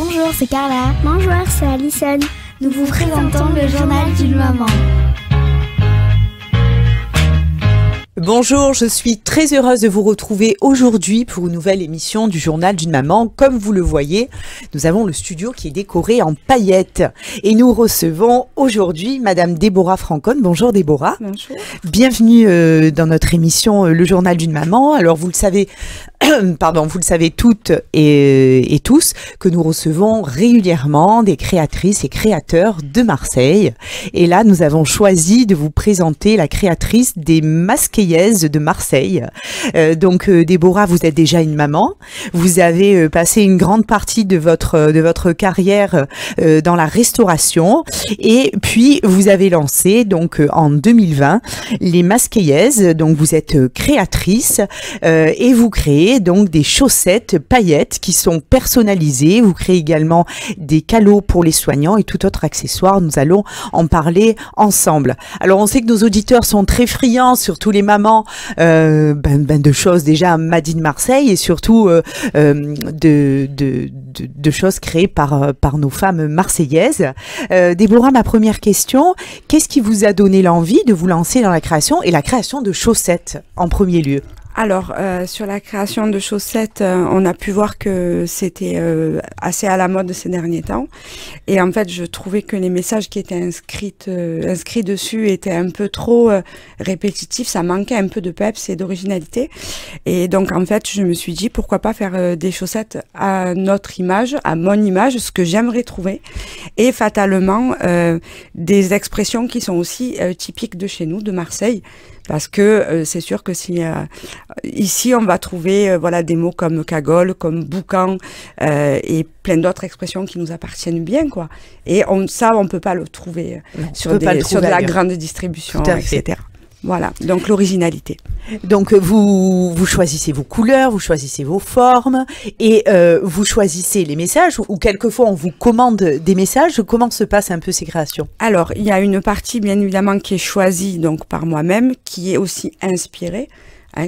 Bonjour, c'est Carla. Bonjour, c'est Alison. Nous vous présentons le journal d'une maman. Bonjour, je suis très heureuse de vous retrouver aujourd'hui pour une nouvelle émission du journal d'une maman. Comme vous le voyez, nous avons le studio qui est décoré en paillettes et nous recevons aujourd'hui Madame Déborah Francone. Bonjour Déborah. Bonjour. Bienvenue dans notre émission Le journal d'une maman. Alors vous le savez, vous le savez toutes et tous que nous recevons régulièrement des créatrices et créateurs de Marseille. Et là, nous avons choisi de vous présenter la créatrice des Masqueillaises de Marseille. Déborah, vous êtes déjà une maman. Vous avez passé une grande partie de votre carrière dans la restauration et puis vous avez lancé en 2020 les Masqueillaises. Donc vous êtes créatrice et vous créez donc des chaussettes paillettes qui sont personnalisées. Vous créez également des calots pour les soignants et tout autre accessoire. Nous allons en parler ensemble. Alors on sait que nos auditeurs sont très friands, surtout les mamans, de choses déjà made in Marseille et surtout de choses créées par nos femmes marseillaises. Déborah, ma première question, qu'est-ce qui vous a donné l'envie de vous lancer dans la création et la création de chaussettes en premier lieu? Alors, sur la création de chaussettes, on a pu voir que c'était assez à la mode ces derniers temps. Et en fait, je trouvais que les messages qui étaient inscrits dessus étaient un peu trop répétitifs. Ça manquait un peu de peps et d'originalité. Et donc, en fait, je me suis dit, pourquoi pas faire des chaussettes à notre image, à mon image, ce que j'aimerais trouver. Et fatalement, des expressions qui sont aussi typiques de chez nous, de Marseille. Parce que c'est sûr que si ici on va trouver des mots comme cagole, comme boucan et plein d'autres expressions qui nous appartiennent bien quoi. Et on peut pas le trouver sur de la grande distribution, etc. Voilà, donc l'originalité. Donc vous choisissez vos couleurs, vous choisissez vos formes et vous choisissez les messages ou quelquefois on vous commande des messages. Comment se passent un peu ces créations? Alors, il y a une partie bien évidemment qui est choisie donc par moi-même, qui est aussi inspirée.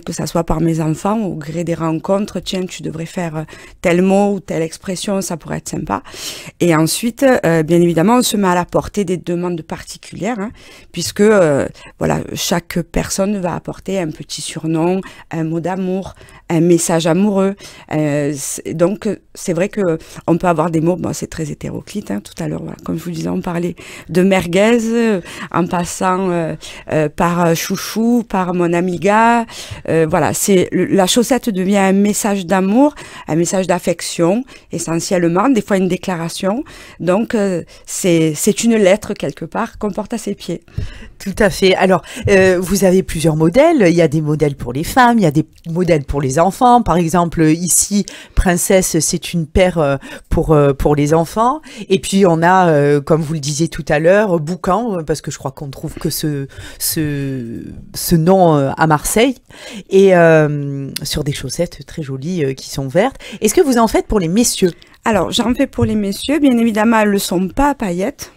Que ça soit par mes enfants, au gré des rencontres, tiens, tu devrais faire tel mot ou telle expression, ça pourrait être sympa. Et ensuite, bien évidemment, on se met à la portée des demandes particulières, puisque chaque personne va apporter un petit surnom, un mot d'amour, un message amoureux. Donc, c'est vrai que on peut avoir des mots, c'est très hétéroclite, tout à l'heure, comme je vous disais, on parlait de merguez, en passant par chouchou, par mon amiga. La chaussette devient un message d'amour, un message d'affection, essentiellement, des fois une déclaration. Donc, c'est une lettre, quelque part, qu'on porte à ses pieds. Tout à fait. Alors, vous avez plusieurs modèles. Il y a des modèles pour les femmes, il y a des modèles pour les enfants. Par exemple, ici, Princesse, c'est une paire pour les enfants. Et puis, on a, comme vous le disiez tout à l'heure, Boucan, parce que je crois qu'on ne trouve que ce nom à Marseille. Et sur des chaussettes très jolies qui sont vertes. Est-ce que vous en faites pour les messieurs? Alors, j'en fais pour les messieurs. Bien évidemment, elles ne sont pas à paillettes.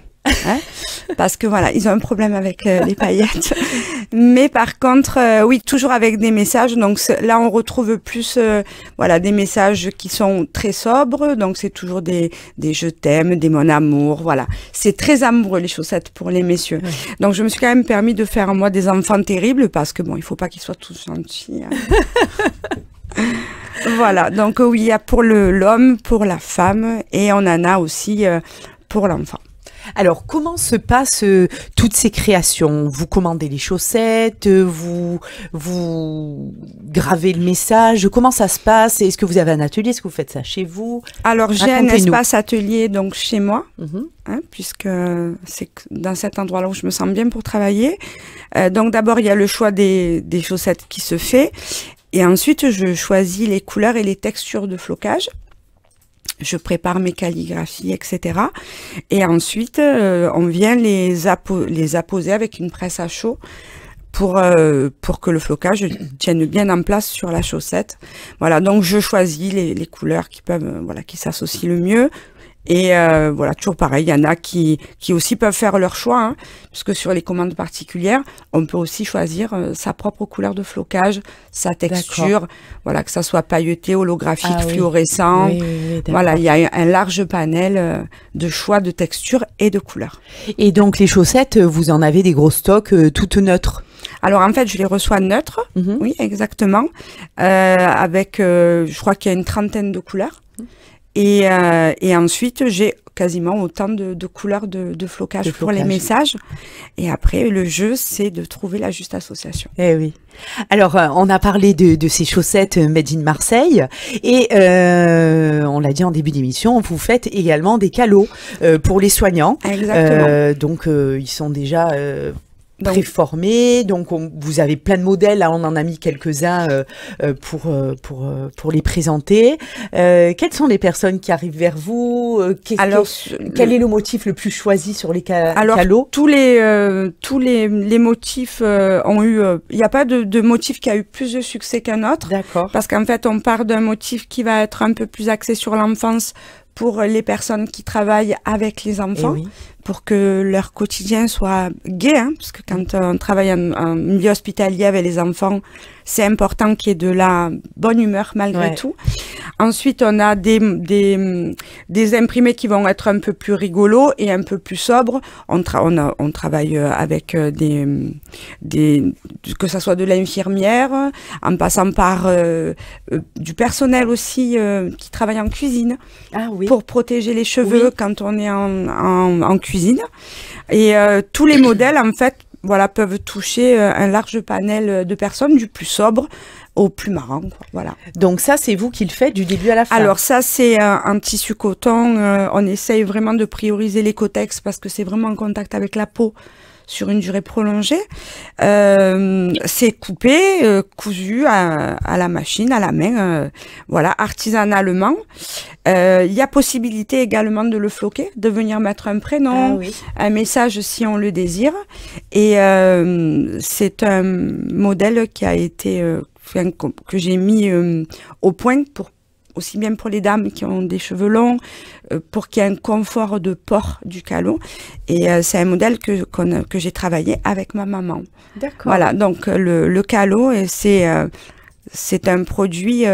Parce que ils ont un problème avec les paillettes. Mais par contre, oui, toujours avec des messages. Donc là, on retrouve plus des messages qui sont très sobres. Donc c'est toujours des je t'aime, des mon amour. Voilà, c'est très amoureux les chaussettes pour les messieurs. Oui. Donc je me suis quand même permis de faire moi des enfants terribles parce que il faut pas qu'ils soient tous gentils. Voilà, donc oui, il y a pour l'homme, pour la femme et on en a aussi pour l'enfant. Alors, comment se passent toutes ces créations? Vous commandez les chaussettes, vous gravez le message, comment ça se passe? Est-ce que vous avez un atelier? Est-ce que vous faites ça chez vous? Alors, j'ai un espace atelier donc chez moi, puisque c'est dans cet endroit-là où je me sens bien pour travailler. Donc d'abord, il y a le choix des chaussettes qui se fait. Et ensuite, je choisis les couleurs et les textures de flocage. Je prépare mes calligraphies, etc. Et ensuite, on vient les apposer avec une presse à chaud pour que le flocage tienne bien en place sur la chaussette. Voilà, donc je choisis les couleurs qui peuvent, qui s'associent le mieux. Et voilà, toujours pareil, il y en a qui aussi peuvent faire leur choix, hein, puisque sur les commandes particulières, on peut aussi choisir sa propre couleur de flocage, sa texture, voilà, que ça soit pailleté, holographique, fluorescent. Voilà, il y a un large panel de choix de texture et de couleurs. Et donc les chaussettes, vous en avez des gros stocks toutes neutres? Alors en fait, je les reçois neutres, oui, exactement, avec, je crois qu'il y a une trentaine de couleurs. Et ensuite, j'ai quasiment autant de couleurs de flocage pour les messages. Et après, le jeu, c'est de trouver la juste association. Eh oui. Alors, on a parlé de ces chaussettes Made in Marseille. Et on l'a dit en début d'émission, vous faites également des calots pour les soignants. Exactement. Donc, ils sont déjà... préformés, donc vous avez plein de modèles, là on en a mis quelques-uns pour les présenter. Quelles sont les personnes qui arrivent vers vous? Quel est le motif le plus choisi sur les calots? Tous les motifs ont eu... Il n'y a pas de motif qui a eu plus de succès qu'un autre. D'accord. Parce qu'en fait, on part d'un motif qui va être un peu plus axé sur l'enfance pour les personnes qui travaillent avec les enfants. Pour que leur quotidien soit gai, hein, parce que quand on travaille en milieu hospitalier avec les enfants, c'est important qu'il y ait de la bonne humeur malgré tout. Ensuite, on a des imprimés qui vont être un peu plus rigolos et un peu plus sobres. On travaille avec que ça soit de l'infirmière, en passant par du personnel aussi qui travaille en cuisine, pour protéger les cheveux quand on est en cuisine. Et tous les modèles, en fait, voilà, peuvent toucher un large panel de personnes, du plus sobre au plus marrant, quoi, voilà. Donc ça, c'est vous qui le faites du début à la fin? Alors ça, c'est un tissu coton. On essaye vraiment de prioriser l'écotex parce que c'est vraiment en contact avec la peau sur une durée prolongée. C'est coupé, cousu à la machine, à la main, voilà, artisanalement. Il y a possibilité également de le floquer, de venir mettre un prénom, un message si on le désire. Et c'est un modèle qui a été que j'ai mis au point pour aussi bien pour les dames qui ont des cheveux longs, pour qu'il y ait un confort de port du calot. Et c'est un modèle que j'ai travaillé avec ma maman. D'accord. Voilà, donc le calot, c'est un produit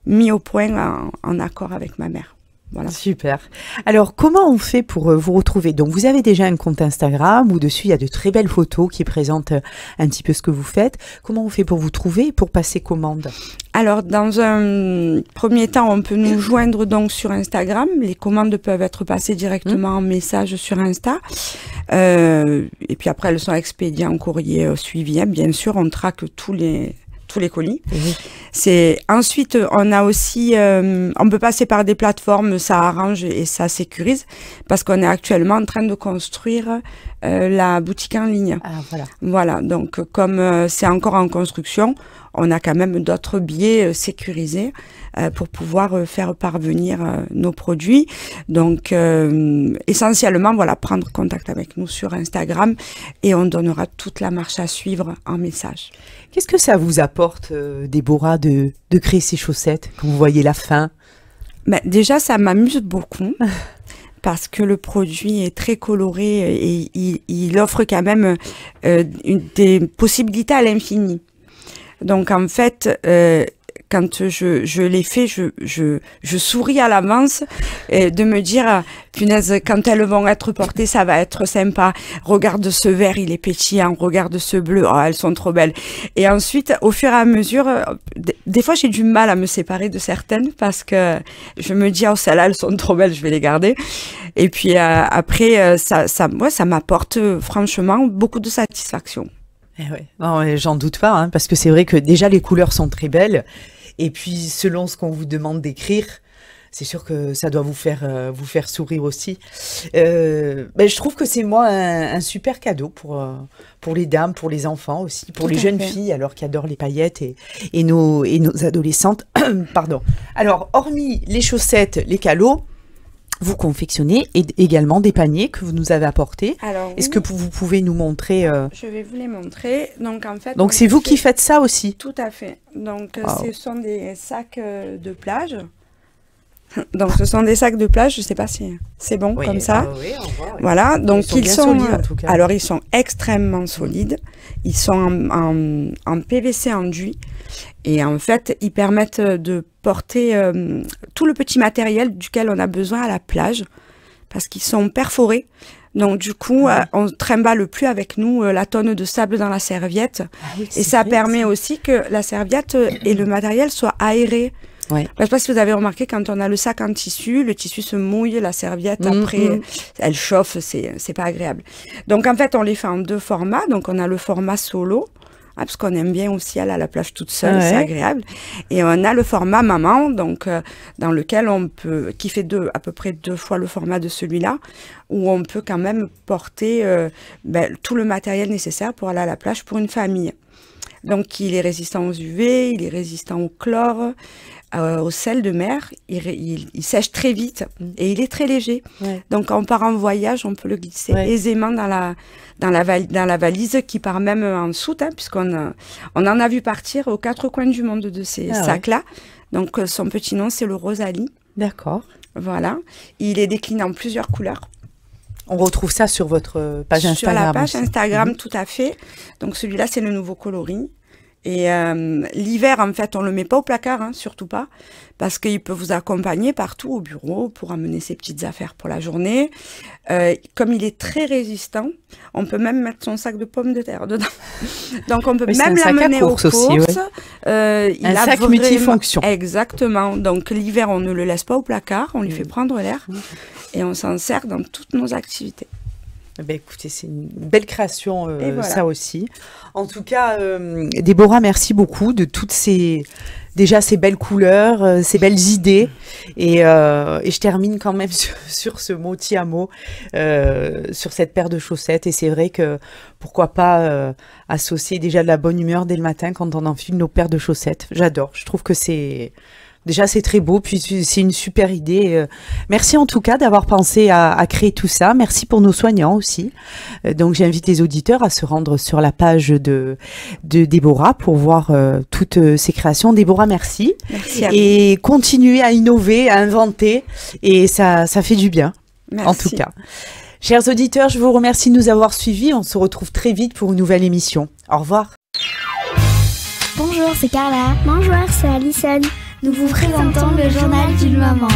mis au point en accord avec ma mère. Voilà. Super. Alors, comment on fait pour vous retrouver? Donc, vous avez déjà un compte Instagram où dessus, il y a de très belles photos qui présentent un petit peu ce que vous faites. Comment on fait pour vous trouver et pour passer commande? Alors, dans un premier temps, on peut nous joindre donc sur Instagram. Les commandes peuvent être passées directement en message sur Insta. Et puis après, elles sont expédiées en courrier suivi. Hein. Bien sûr, on traque tous les colis. Ensuite, on a aussi, on peut passer par des plateformes, ça arrange et ça sécurise, parce qu'on est actuellement en train de construire la boutique en ligne. Voilà, donc comme c'est encore en construction, on a quand même d'autres biais sécurisés pour pouvoir faire parvenir nos produits. Donc, essentiellement, voilà, prendre contact avec nous sur Instagram et on donnera toute la marche à suivre en message. Qu'est-ce que ça vous apporte, Déborah, de créer ces chaussettes quand vous voyez la fin? Déjà, ça m'amuse beaucoup. Parce que le produit est très coloré et il offre quand même des possibilités à l'infini. Donc en fait, quand je l'ai fait, je souris à l'avance de me dire, punaise, quand elles vont être portées, ça va être sympa. Regarde ce vert, il est pétillant. Regarde ce bleu, oh, elles sont trop belles. Et ensuite, au fur et à mesure, des fois, j'ai du mal à me séparer de certaines parce que je me dis, oh, celles-là, elles sont trop belles, je vais les garder. Et puis après, ça m'apporte franchement beaucoup de satisfaction. J'en doute pas, hein, parce que c'est vrai que déjà les couleurs sont très belles, et puis selon ce qu'on vous demande d'écrire, c'est sûr que ça doit vous faire sourire aussi. Je trouve que c'est moi un super cadeau pour les dames, pour les enfants aussi, pour les jeunes filles, alors qui adorent les paillettes et nos adolescentes. Pardon. Alors, hormis les chaussettes, les calots, vous confectionnez également des paniers que vous nous avez apportés. Est-ce que vous pouvez nous montrer Je vais vous les montrer. Donc, en fait, c'est vous qui faites ça aussi? Tout à fait. Donc, ce sont des sacs de plage. Donc ce sont des sacs de plage, je sais pas si c'est bon comme ça. Oui, on voit, oui. Voilà, donc ils sont solides, en tout cas. alors ils sont extrêmement solides. Ils sont en PVC enduit et en fait, ils permettent de porter tout le petit matériel duquel on a besoin à la plage parce qu'ils sont perforés. Donc du coup, on trimballe plus avec nous la tonne de sable dans la serviette. Oui, et ça permet aussi que la serviette et le matériel soient aérés. Ouais. Je ne sais pas si vous avez remarqué, quand on a le sac en tissu, le tissu se mouille, la serviette après, elle chauffe, c'est pas agréable. Donc en fait, on les fait en 2 formats. Donc on a le format solo, parce qu'on aime bien aussi aller à la plage toute seule, c'est agréable. Et on a le format maman, donc dans lequel qui fait à peu près 2 fois le format de celui-là, où on peut quand même porter tout le matériel nécessaire pour aller à la plage pour une famille. Donc il est résistant aux UV, il est résistant au chlore, au sel de mer, il sèche très vite et il est très léger. Ouais. Donc quand on part en voyage, on peut le glisser aisément dans la valise qui part même en soute, puisqu'on en a vu partir aux 4 coins du monde de ces sacs-là. Donc son petit nom, c'est le Rosalie. D'accord. Voilà. Il est décliné en plusieurs couleurs. On retrouve ça sur votre page Instagram. Sur la page aussi. Instagram, tout à fait. Donc celui-là, c'est le nouveau coloris. Et l'hiver, en fait, on le met pas au placard, surtout pas, parce qu'il peut vous accompagner partout au bureau pour amener ses petites affaires pour la journée. Comme il est très résistant, on peut même mettre son sac de pommes de terre dedans. Donc on peut même l'amener aux courses. Aussi, un sac multifonction. Exactement. Donc l'hiver, on ne le laisse pas au placard, on lui fait prendre l'air et on s'en sert dans toutes nos activités. Ben écoutez, c'est une belle création, voilà. Ça aussi. En tout cas, Déborah, merci beaucoup de toutes ces belles couleurs, ces belles idées. Et je termine quand même sur ce mot ti amo, sur cette paire de chaussettes. Et c'est vrai que pourquoi pas associer déjà de la bonne humeur dès le matin quand on enfile nos paires de chaussettes. J'adore. Je trouve que c'est très beau, puis c'est une super idée. Merci en tout cas d'avoir pensé à créer tout ça. Merci pour nos soignants aussi. Donc j'invite les auditeurs à se rendre sur la page de Déborah pour voir toutes ces créations. Déborah, merci. Merci à et vous. Continuez à innover, à inventer, et ça fait du bien. Merci. En tout cas. Chers auditeurs, je vous remercie de nous avoir suivis. On se retrouve très vite pour une nouvelle émission. Au revoir. Bonjour, c'est Carla. Bonjour, c'est Alison. Nous vous présentons le journal d'une maman.